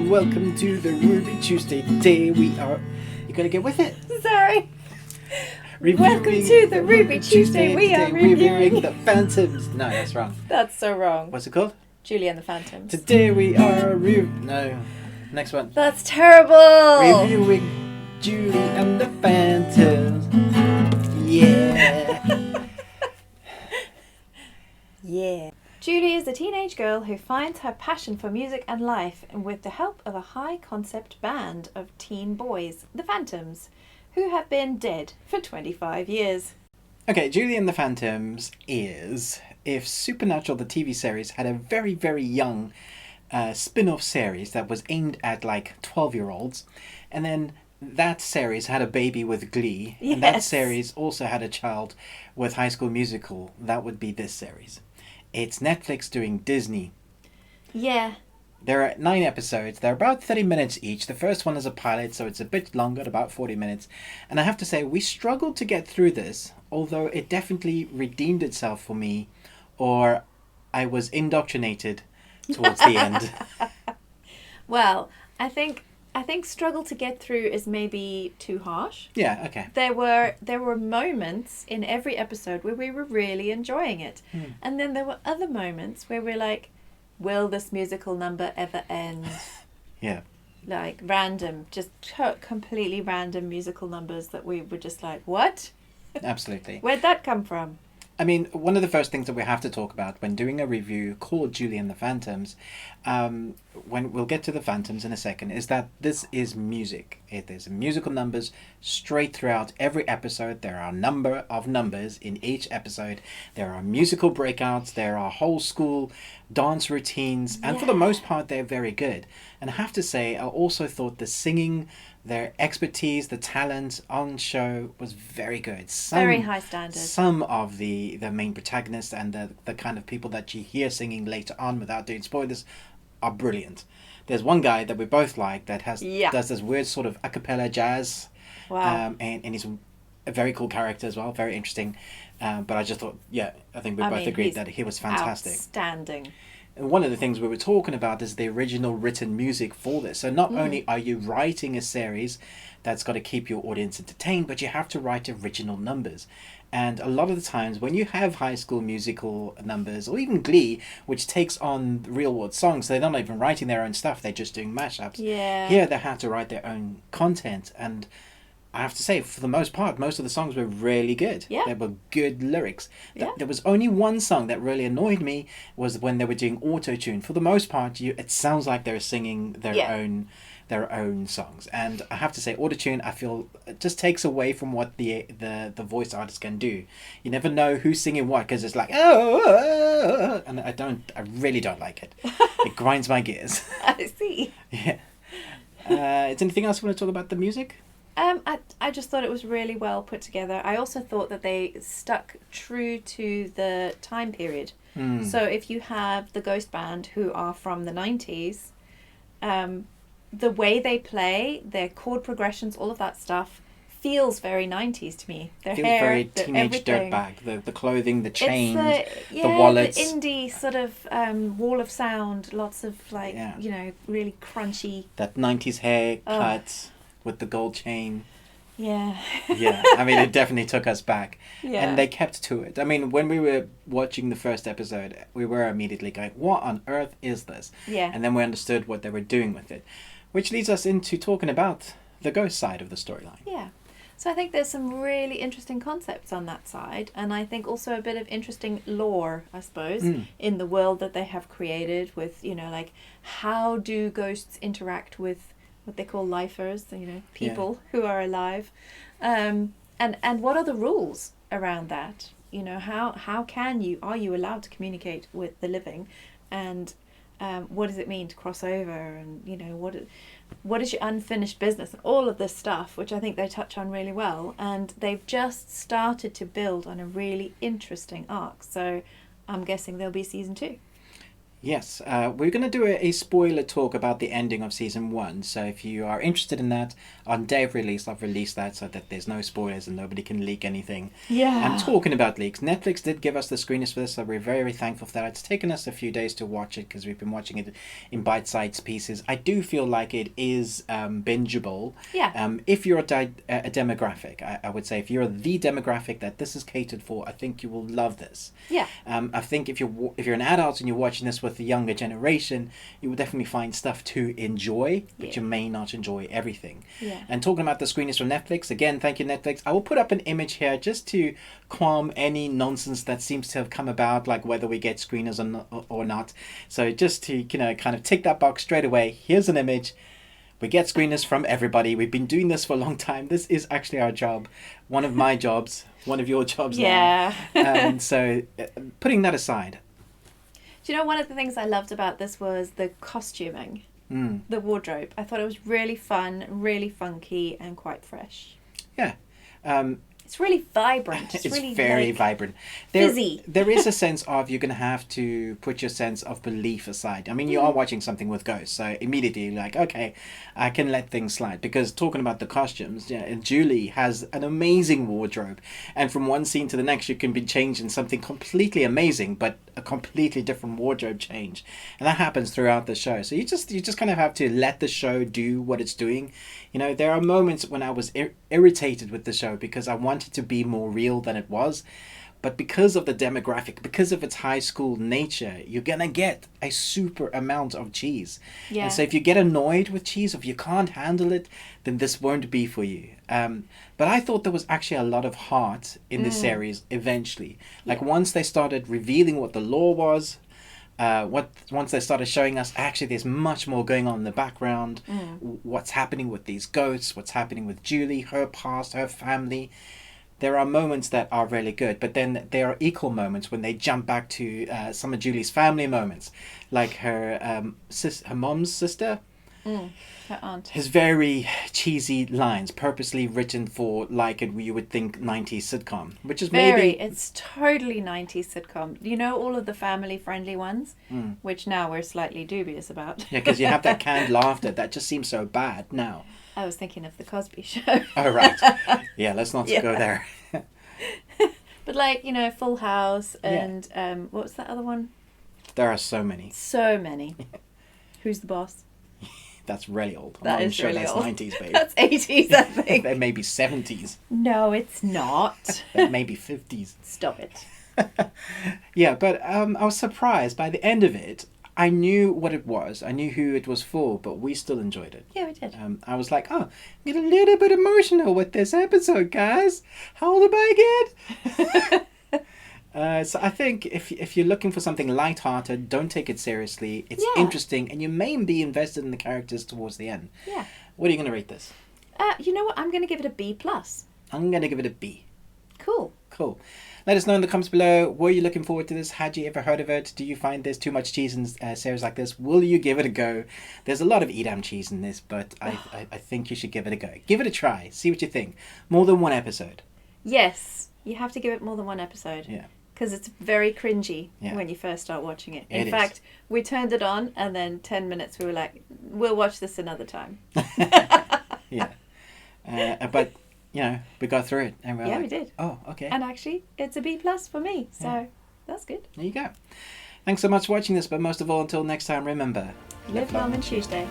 and welcome to the Ruby Tuesday. Today we are... You gotta get with it. Sorry. Reviewing Welcome to the Ruby Tuesday. We are reviewing the Phantoms. No, that's wrong. That's so wrong. What's it called? Julie and the Phantoms. Today we are No. Next one. That's terrible. Reviewing Julie and the Phantoms. Yeah. Yeah. Julie is a teenage girl who finds her passion for music and life with the help of a high-concept band of teen boys, the Phantoms, who have been dead for 25 years. Okay, Julie and the Phantoms is if Supernatural, the TV series, had a very, very young spin-off series that was aimed at like 12-year-olds, and then that series had a baby with Glee, Yes. and that series also had a child with High School Musical. That would be this series. It's Netflix doing Disney. Yeah. There are 9 episodes. They're about 30 minutes each. The first one is a pilot, so it's a bit longer, about 40 minutes. And I have to say, we struggled to get through this, although it definitely redeemed itself for me, or I was indoctrinated towards the end. Well, I think struggle to get through is maybe too harsh. Yeah, okay. There were moments in every episode where we were really enjoying it. And then there were other moments where we're like, will this musical number ever end? Yeah. Like random, just completely random musical numbers that we were just like, what? Absolutely. Where'd that come from? I mean, one of the first things that we have to talk about when doing a review called Julie and the Phantoms, when we'll get to the Phantoms in a second, is that this is music. It is musical numbers straight throughout every episode. There are a number of numbers in each episode. There are musical breakouts. There are whole school dance routines. And for the most part, they're very good. And I have to say, I also thought the singing, their expertise, the talent on show was very good. Very high standard. Some of the main protagonists and the kind of people that you hear singing later on, without doing spoilers, are brilliant. There's one guy that we both like that does this weird sort of a cappella jazz. Wow. And he's a very cool character as well, very interesting. But I just thought, I think we both agreed that he was fantastic. Outstanding. And one of the things we were talking about is the original written music for this. So not only are you writing a series that's got to keep your audience entertained, but you have to write original numbers. And a lot of the times when you have High School Musical numbers, or even Glee, which takes on real world songs, they're not even writing their own stuff, they're just doing mashups. Yeah. Here they have to write their own content, and I have to say, for the most part, most of the songs were really good. Yeah. They were good lyrics. Yeah. There was only one song that really annoyed me, was when they were doing auto-tune. For the most part, it sounds like they're singing their own songs. And I have to say, auto-tune, I feel, it just takes away from what the voice artist can do. You never know who's singing what, because it's like, and I really don't like it. It grinds my gears. I see. Yeah. Is anything else you want to talk about the music? I just thought it was really well put together. I also thought that they stuck true to the time period. So if you have the Ghost Band, who are from the 90s, the way they play, their chord progressions, all of that stuff, feels very 90s to me. Their feels hair, very teenage everything. dirtbag. The clothing, the chains, the wallets. The indie sort of wall of sound, lots of really crunchy. That 90s haircut with the gold chain. Yeah. Yeah, I mean, it definitely took us back. Yeah. And they kept to it. I mean, when we were watching the first episode, we were immediately going, what on earth is this? Yeah. And then we understood what they were doing with it. Which leads us into talking about the ghost side of the storyline. Yeah. So I think there's some really interesting concepts on that side, and I think also a bit of interesting lore, I suppose, in the world that they have created with, like, how do ghosts interact with what they call lifers, people who are alive, and what are the rules around that? How are you allowed to communicate with the living, and what does it mean to cross over, and what is your unfinished business, and all of this stuff, which I think they touch on really well, and they've just started to build on a really interesting arc. So I'm guessing there'll be season 2. Yes, we're going to do a spoiler talk about the ending of season 1. So if you are interested in that, on day of release, I've released that so that there's no spoilers and nobody can leak anything. Yeah. I'm talking about leaks. Netflix did give us the screeners for this, so we're very, very thankful for that. It's taken us a few days to watch it because we've been watching it in bite-sized pieces. I do feel like it is bingeable. Yeah. If you're a demographic, I would say if you're the demographic that this is catered for, I think you will love this. Yeah. I think if you're an adult and you're watching this with the younger generation, you will definitely find stuff to enjoy, but you may not enjoy everything. Yeah. And talking about the screeners from Netflix, again, thank you Netflix. I will put up an image here just to calm any nonsense that seems to have come about, like whether we get screeners or not. So just to kind of tick that box straight away. Here's an image. We get screeners from everybody. We've been doing this for a long time. This is actually our job. One of my jobs. One of your jobs. Yeah. So putting that aside. Do you know, one of the things I loved about this was the costuming, the wardrobe. I thought it was really fun, really funky, and quite fresh. Yeah. It's really vibrant. It's really very vibrant. Fizzy. There is a sense of you're going to have to put your sense of belief aside. I mean, you are watching something with ghosts, so immediately you're like, okay, I can let things slide. Because talking about the costumes, Julie has an amazing wardrobe. And from one scene to the next, you can be changed in something completely amazing, but a completely different wardrobe change. And that happens throughout the show. So you just kind of have to let the show do what it's doing. There are moments when I was irritated with the show because I wanted to be more real than it was. But because of the demographic, because of its high school nature, you're going to get a super amount of cheese. Yeah. And so if you get annoyed with cheese, if you can't handle it, then this won't be for you. But I thought there was actually a lot of heart in the series eventually. Like once they started revealing what the law was, once they started showing us actually there's much more going on in the background, what's happening with these ghosts, what's happening with Julie, her past, her family. There are moments that are really good, but then there are equal moments when they jump back to some of Julie's family moments, like her mom's sister. Her aunt. His very cheesy lines, purposely written for like you would think 90s sitcom, which is It's totally 90s sitcom. You know, all of the family friendly ones, which now we're slightly dubious about. Yeah, because you have that canned laughter that just seems so bad now. I was thinking of the Cosby Show. Oh, right. Yeah, let's not go there. But like, Full House and what was that other one? There are so many. So many. Who's the Boss? That's really old. That I'm is sure really that's old. 90s, babe. That's 80s, I think. That may be 70s. No, it's not. That may be 50s. Stop it. Yeah, but I was surprised. By the end of it, I knew what it was. I knew who it was for, but we still enjoyed it. Yeah, we did. I was like, oh, get a little bit emotional with this episode, guys. How old am I again? So I think if you're looking for something lighthearted, don't take it seriously. It's interesting, and you may be invested in the characters towards the end. Yeah. What are you going to rate this? You know what? I'm going to give it a B+. I'm going to give it a B. Cool. Cool. Let us know in the comments below. Were you looking forward to this? Had you ever heard of it? Do you find there's too much cheese in series like this? Will you give it a go? There's a lot of Edam cheese in this, but I think you should give it a go. Give it a try. See what you think. More than one episode. Yes. You have to give it more than one episode. Yeah. Because it's very cringy when you first start watching it. In fact, we turned it on and then 10 minutes we were like, we'll watch this another time. Yeah. But, we got through it. And we're we did. Oh, okay. And actually, it's a B+ for me. So that's good. There you go. Thanks so much for watching this. But most of all, until next time, remember. Live Long and Tuesday.